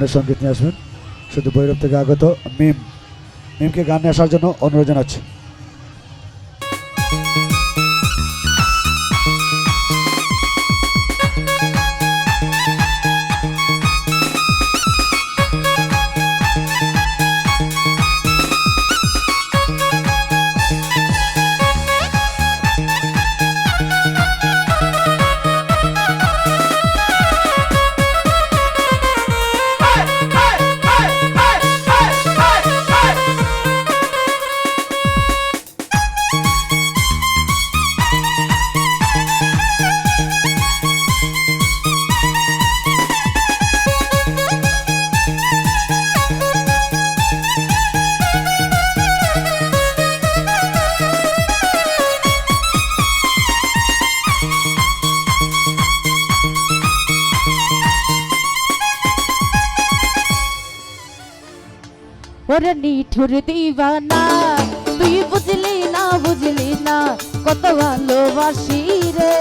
সামনে সঙ্গীত নিয়ে আসবেন। শুধু ভৈরব থেকে আগত মিমকে গান নিয়ে আসার জন্য অনুরোধ জানাচ্ছি। ওরে নিঠুর দিবানা তুই বুঝলি না কত ভালোবাসি রে,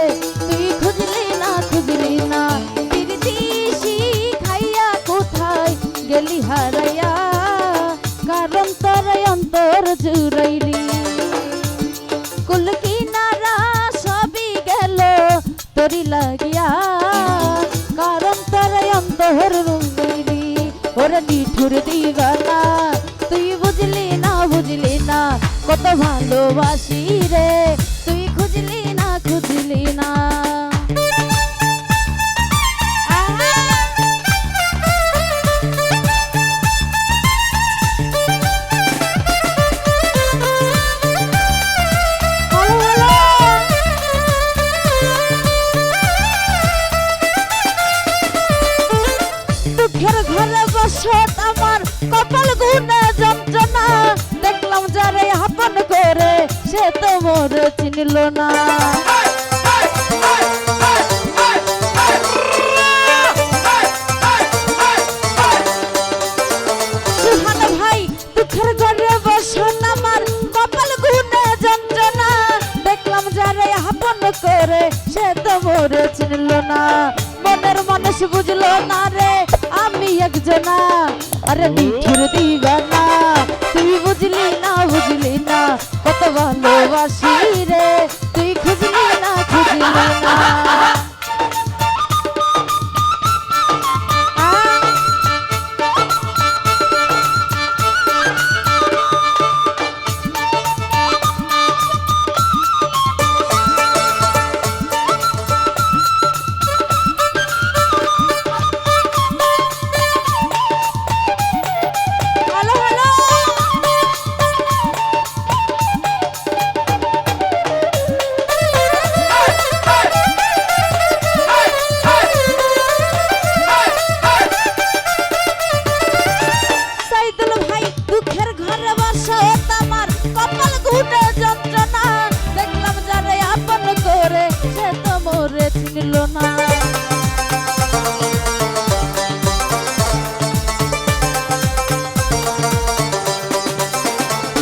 তুই খুঁজলি না পিরদিশি খাইয়া কোথায় গেলি হারাইয়া, কারণ তোর অন্তর জুড়াইলি কুল কিনারা সবই গেল তোরি লাগিয়া, কারণ তোর অন্তর রুঙ্গিলি। ওরে নিঠুর দিবানা তুই বুঝলি না কত ভালোবাসি রে, তুই খুঁজলি না দুঃখের ঘরে বসত আমার কপাল গুনে যন্ত্রণা, দেখলাম যারে আপন করে সে তো মোর চিনল না। সুহান ভাই দুঃখের ঘরে বসত আমার কপাল গুনে যন্ত্রণা, দেখলাম যারে আপন করে সে তো মোর চিনল না। মনের মানুষ বুঝলো না রে আমি একজনা, আরে নিঠুর দিবানা তুই বুঝলি না কত ভালোবাসি রে, তুই খুঁজলি না চিনল না।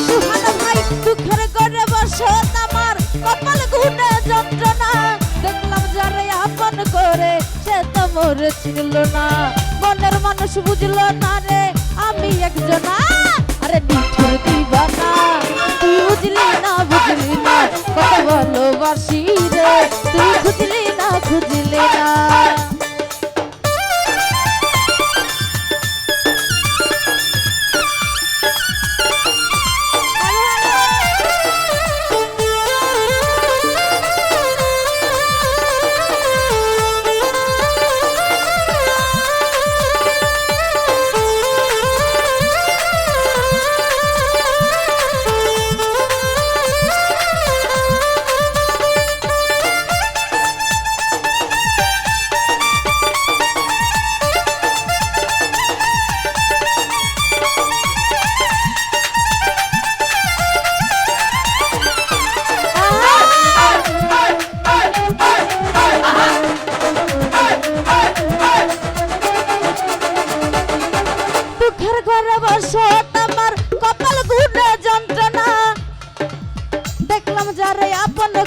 সুহান ভাই দুঃখের ঘরে বসত আমার কপাল গুনে যন্ত্রণা, দেখলাম যারে আপন করে সে তো মোর চিনল না। মনের মানুষ বুঝলো না রে আমি একজনা, আরে নিঠুর দিবানা তুই বুঝলি না কত ভালোবাসি রে, তুই খুঁজলি না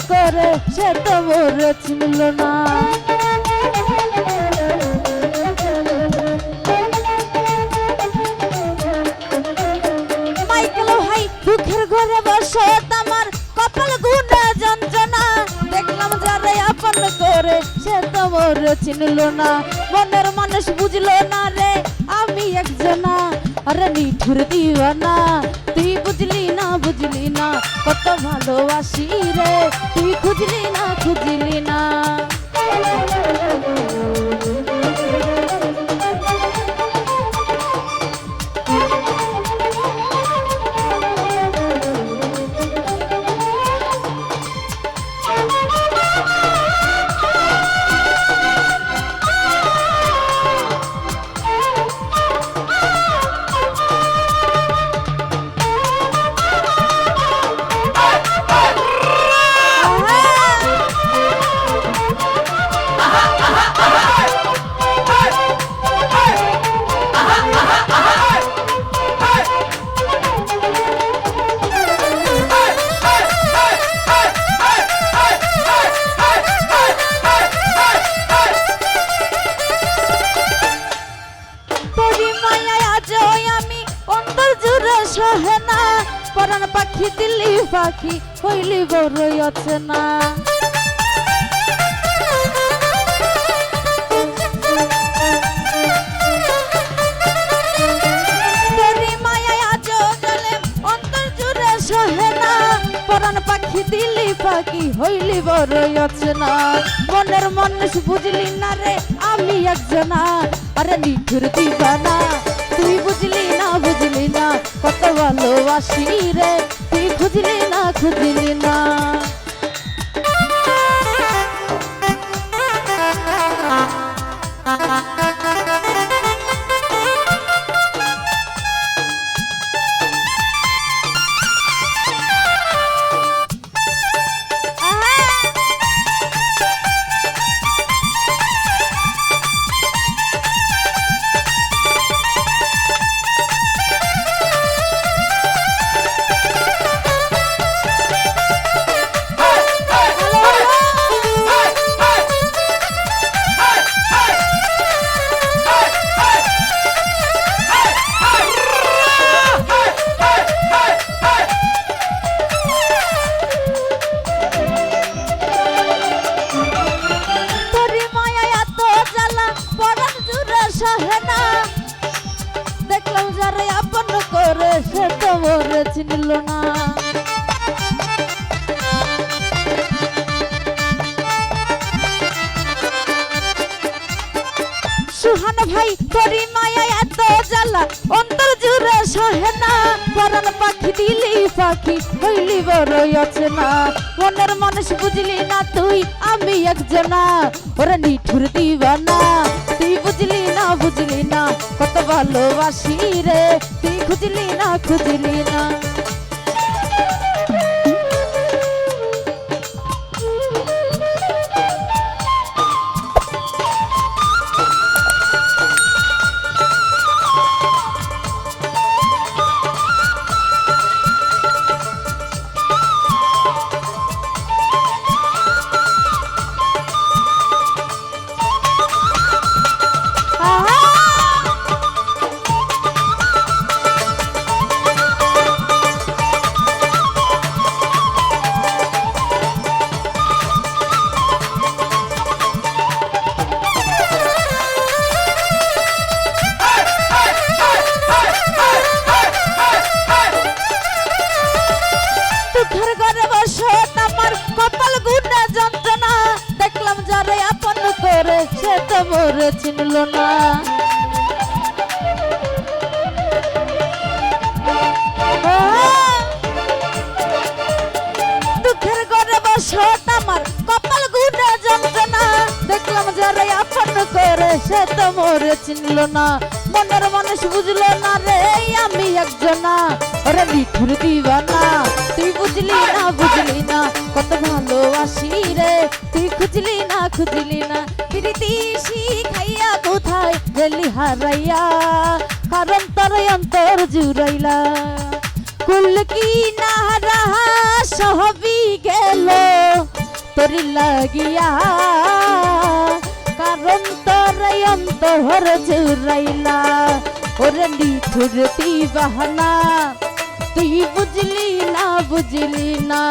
করে সে তো মোর চিনল না। বসত আমার কপাল গুনে যন্ত্রণা দেখলাম যারে আপন করে সে তো মোর চিনল না মনের মানুষ বুঝলো না রে আমি একজনা আরে নিঠুর দিওয়ানা তুই বুঝলি না কত ভালোবাসি রে তুই খুঁজলি না সহেনা পরাণ পাখি দিল্লি পাখি হইলি বড়ই আছে না পরাণ পাখি দিল্লি পাখি হইলি বড়ই আছে না মনের মানুষ বুঝলি না রে আমি একজনা আরে নিঠুর দিবানা তুই বুঝলি না কত ভালোবাসি রে তুই খুঁজলি না দেখলাম যারে আপন করে সে তো মোর চিনল না সুহান ভাই তোরি মায়া এত জ্বালা অন্তর জুড়ে সহে না পরাণ পাখি দিলি পাখি হইলি বড়ই আছে না মনের মানুষ বুঝলি না তুই আমি একজনা ওরে নিঠুর দিবানা তুই বুঝলি না কত ভালোবাসি রে তুই খুঁজলি না সে তো মোর চিনল না দুঃখের ঘরে বসত আমার কপাল গুনে যন্ত্রণা দেখলাম যারা আপন করে সে তো মোর চিনল না মনের মানুষ বুঝলো না রে আমি একজনা ওরে নিঠুর দিবানা তুই বুঝলি না কত ভালোবাসি রে তুই খুঁজলি না প্রীতি শিখাইয়া কোথায় গেলি হারাইয়া কারণ তোর অন্তর জুড়াইলা কুল কি না রাহা সহবি গেল তোর লাগিয়া কারণ তোর অন্তর জুড়াইলা ওরে নিঠুর দিবানা তুই বুঝলি না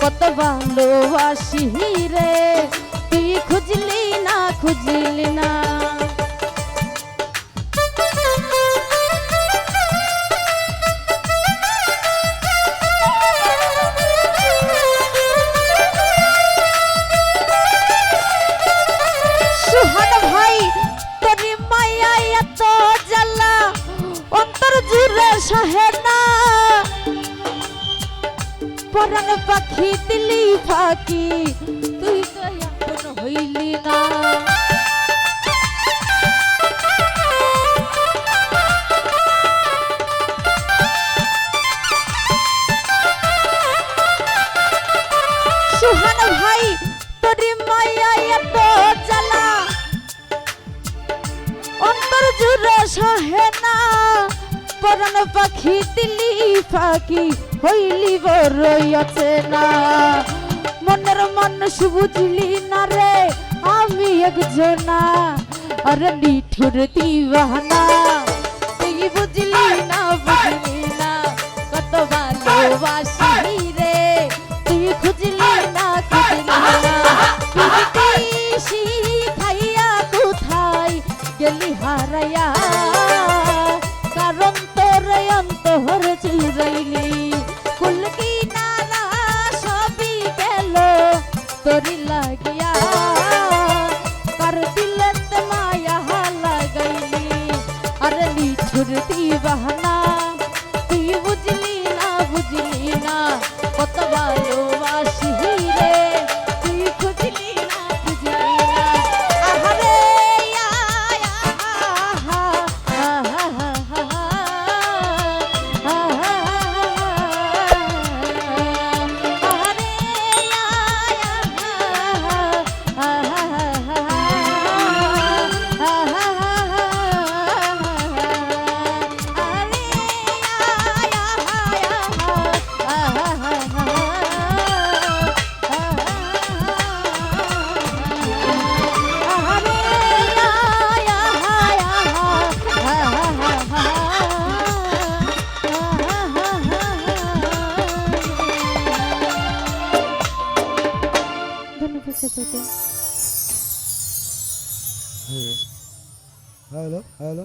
কত ভালোবাসি রে, তুই খুঁজলি না। সুহান ভাই তোর মায়া এত জ্বালা অন্তর জুড়ে সহে না, পরাণ পাখি দিলি ফাঁকি তুই তো আপন হইলি না। সুহান ভাই তোর মায়া এত জ্বালা অন্তর জুড়ে সহে না, পরাণ পাখি দিলি ফাঁকি হইলি বড়ই আছে না। মনের মানুষ বুঝলি না রে আমি একজনা, আরে নিঠুর দিওয়ানা। তুই বুঝলি না কত ভালোবাসি রে, তুই খুঁজলি না। পিরিতি খাইয়া কোথায় গেলি হারাইয়া, কারণ তোর অন্তর চুরাইলি কুলকি নারা সবই গেল তোরি লাগিয়া, কার দিলেতে মায়া লাগাইলি আরে নিঠুর দিওয়ানা। তুই বুঝলি না কত ভালোবাসি রে, তুই খুঁজলি না। আহারে হ্যালো হ্যালো